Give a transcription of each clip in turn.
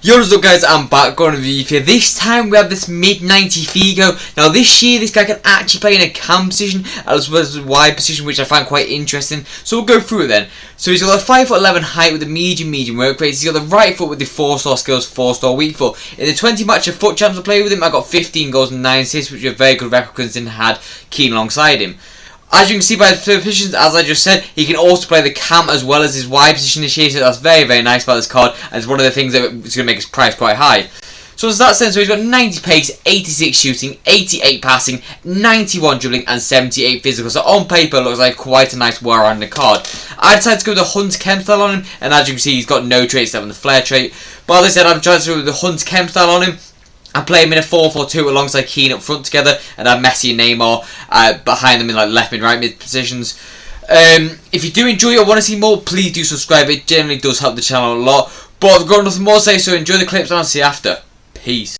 Yo, what's up guys, I'm back on a review. This time we have this mid-90 Figo. Now this year this guy can actually play in a cam position as well as a wide position, which I find quite interesting. So we'll go through it then. So he's got a 5'11" height with a medium work rate. He's got the right foot with the 4-star skills, 4-star weak foot. In the 20 match of foot champs I played with him, I got 15 goals and 9 assists, which is a very good record considering I had Keane alongside him. As you can see by the positions, as I just said, he can also play the cam as well as his wide position this year, so that's very nice about this card, and it's one of the things that is going to make his price quite high. So as that sense, so he's got 90 pace, 86 shooting, 88 passing, 91 dribbling, and 78 physical. So on paper, it looks like quite a nice well-rounded card. I decided to go with the Hunt Chem style on him, and as you can see, he's got no traits except for the flare trait. But as I said, I'm trying to go with the Hunt Chem style on him. I play him in a 4-4-2 alongside Keane up front together, and I have Messi and Neymar behind them in like left mid, right mid positions. If you do enjoy it or want to see more, please do subscribe. It generally does help the channel a lot. But I've got nothing more to say, so enjoy the clips and I'll see you after. Peace.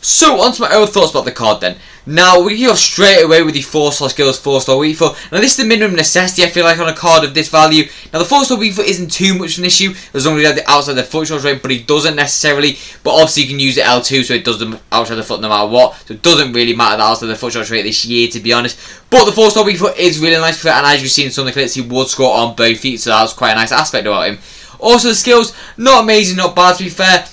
So, on to my own thoughts about the card then. Now, we go straight away with the 4-star skills, 4-star weak foot. Now, this is the minimum necessity, I feel like, on a card of this value. Now, the 4-star weak foot isn't too much of an issue, as long as you have the outside of the foot charge rate, but it doesn't necessarily. But obviously, you can use the L2, so it does the outside of the foot no matter what. So, it doesn't really matter the outside of the foot charge rate this year, to be honest. But the 4-star weak foot is really nice for it, and as you've seen in some of the clips, he would score on both feet, so that's quite a nice aspect about him. Also, the skills, not amazing, not bad, to be fair.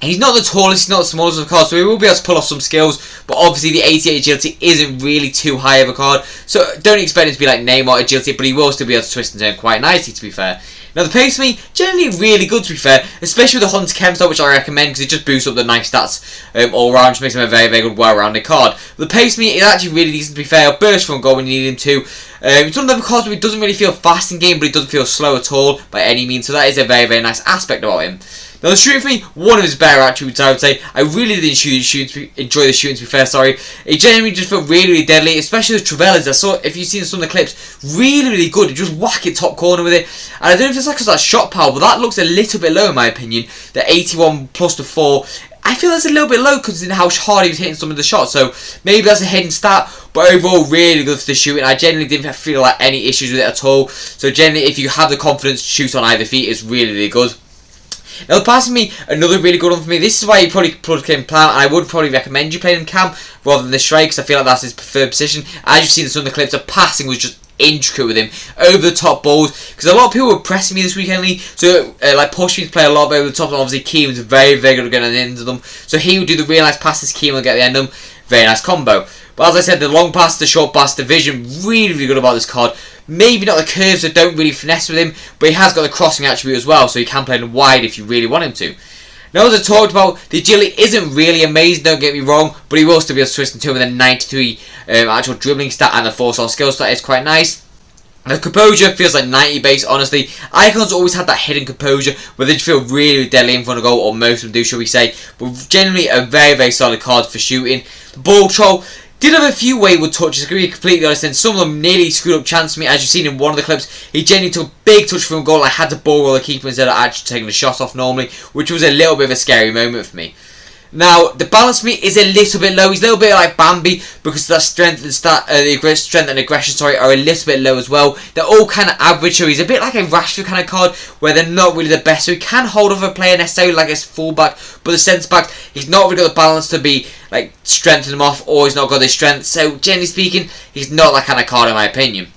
He's not the tallest, he's not the smallest of the cards, so he will be able to pull off some skills, but obviously the 88 agility isn't really too high of a card, so don't expect him to be like Neymar agility, but he will still be able to twist and turn quite nicely, to be fair. Now the pace for me, generally really good to be fair, especially with the Hunter Chem style, which I recommend because it just boosts up the nice stats all around, just makes him a very, very good, well-rounded card. The pace for me is actually really decent to be fair, burst from goal when you need him to. It's one of them cards where he doesn't really feel fast in game, but he doesn't feel slow at all by any means, so that is a very, very nice aspect about him. Now the shooting for me, one of his better attributes I would say. I really did enjoy the shooting to be fair, sorry. It genuinely just felt really, really deadly, especially with Trevelyan's. I saw, if you've seen some of the clips, really, really good. You just whack it top corner with it. And I don't know if it's like because of that shot power, but that looks a little bit low in my opinion. The 81 plus the 4. I feel that's a little bit low considering how hard he was hitting some of the shots. So maybe that's a hidden stat, but overall really good for the shooting. I generally didn't feel like any issues with it at all. So generally if you have the confidence to shoot on either feet, it's really, really good. Now the passing me, another really good one for me. This is why you probably plug him Cam, and I would probably recommend you playing him Cam rather than the strike, because I feel like that's his preferred position. As you've seen in some of the clips, the passing was just intricate with him, over the top balls, because a lot of people were pressing me this weekend, so like pushing me to play a lot over the top, and obviously Keeman's very, very good at getting into them, so he would do the real nice passes, Keeman would get the end of them, very nice combo. But as I said, the long pass, the short pass, the vision, really, really good about this card. Maybe not the curves that don't really finesse with him, but he has got the crossing attribute as well, so you can play him wide if you really want him to. Now as I talked about, the agility isn't really amazing, don't get me wrong, but he will still be able to twist into him with a 93 actual dribbling stat and a 4-star skill stat is quite nice. The composure feels like 90 base, honestly. Icons always had that hidden composure where they just feel really deadly in front of goal, or most of them do, shall we say. But generally a very, very solid card for shooting. The ball control did have a few wayward touches, to be completely honest, and some of them nearly screwed up chance for me. As you've seen in one of the clips, he genuinely took a big touch from goal. I had to ball roll the keeper instead of actually taking the shot off normally, which was a little bit of a scary moment for me. Now, the balance for me is a little bit low. He's a little bit like Bambi because the strength and aggression, are a little bit low as well. They're all kind of average, so he's a bit like a Rashford kind of card where they're not really the best. So he can hold off a player necessarily like his fullback, but the centre back, he's not really got the balance to be like strengthen him off, or he's not got the strength. So generally speaking, he's not that kind of card in my opinion.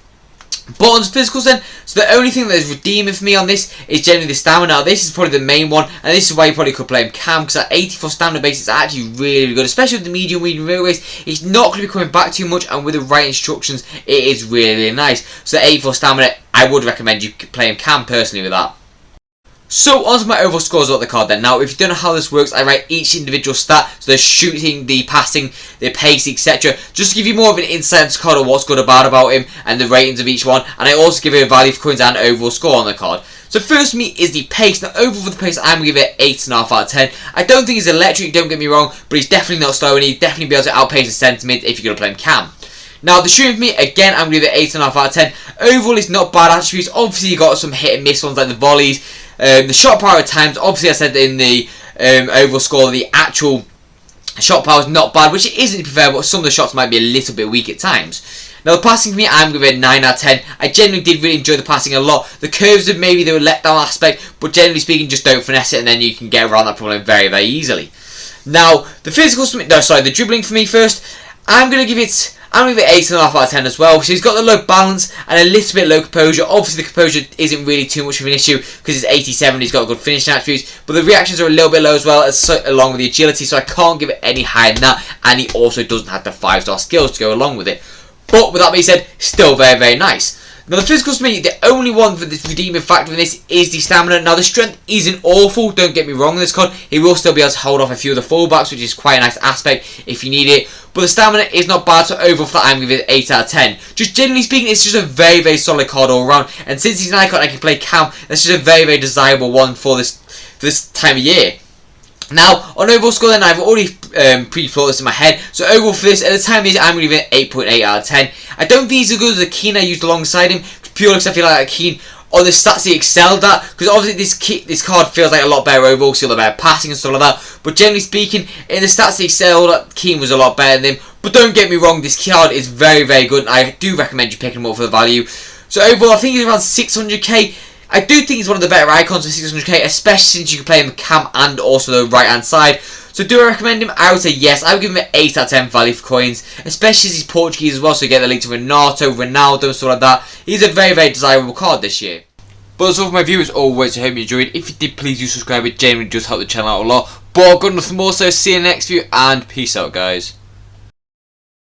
But on physicals then, so the only thing that is redeeming for me on this is generally the stamina. Now this is probably the main one, and this is why you probably could play him Cam, because at 84 stamina base is actually really, really good, especially with the medium railways. He's not going to be coming back too much, and with the right instructions, it is really, really nice. So the 84 stamina, I would recommend you play him Cam personally with that. So onto my overall scores of the card then. Now if you don't know how this works, I write each individual stat, so the shooting, the passing, the pace, etc. Just to give you more of an insight into the card of what's good about him and the ratings of each one, and I also give you a value for coins and overall score on the card. So first for me is the pace. Now overall for the pace, I'm going to give it 8.5 out of 10. I don't think he's electric, don't get me wrong, but he's definitely not slow, and he'd definitely be able to outpace the sentiment if you're going to play him Cam. Now the shooting for me, again, I'm going to give it 8.5 out of 10. Overall it's not bad attributes. Obviously you got some hit and miss ones like the volleys. The shot power at times, obviously I said in the overall score, the actual shot power is not bad, which it isn't to be fair, but some of the shots might be a little bit weak at times. Now the passing for me, I'm giving it 9 out of 10. I genuinely did really enjoy the passing a lot. The curves of maybe they were let down aspect, but generally speaking, just don't finesse it, and then you can get around that problem very, very easily. Now the physicals for me, the dribbling for me first, I'm going to give it 8.5 out of 10 as well. So he's got the low balance and a little bit low composure. Obviously the composure isn't really too much of an issue because it's 87, he's got good finishing attributes, but the reactions are a little bit low as well, along with the agility, so I can't give it any higher than that, and he also doesn't have the 5-star skills to go along with it. But with that being said, still very, very nice. Now the physicals for me, the only one for the redeeming factor in this is the stamina. Now the strength isn't awful, don't get me wrong in this card. He will still be able to hold off a few of the fullbacks, which is quite a nice aspect if you need it. But the stamina is not bad, so overall for that I'm giving it 8 out of 10. Just generally speaking, it's just a very, very solid card all around. And since he's an icon I can play Cam, that's just a very, very desirable one for this time of year. Now, on overall score then, I've already pre-plotted this in my head. So overall for this, at the time I'm giving it 8.8 out of 10. I don't think he's as good as the Keane I used alongside him, purely because I feel like Keane, on the stats he excelled at, because obviously this card feels like a lot better overall, still a better passing and stuff like that, but generally speaking, in the stats he excelled at, Keane was a lot better than him. But don't get me wrong, this card is very, very good, and I do recommend you picking him up for the value. So overall, I think he's around 600k. I do think he's one of the better icons for 600k, especially since you can play him Cam and also the right hand side. So do I recommend him? I would say yes. I would give him an 8 out of 10 value for coins, especially as he's Portuguese as well, so you get the link to Renato, Ronaldo, stuff like that. He's a very, very desirable card this year. But that's all for my viewers. Always, I hope you enjoyed. If you did, please do subscribe. It genuinely does help the channel out a lot. But I've got nothing more, so see you in the next video, and peace out, guys.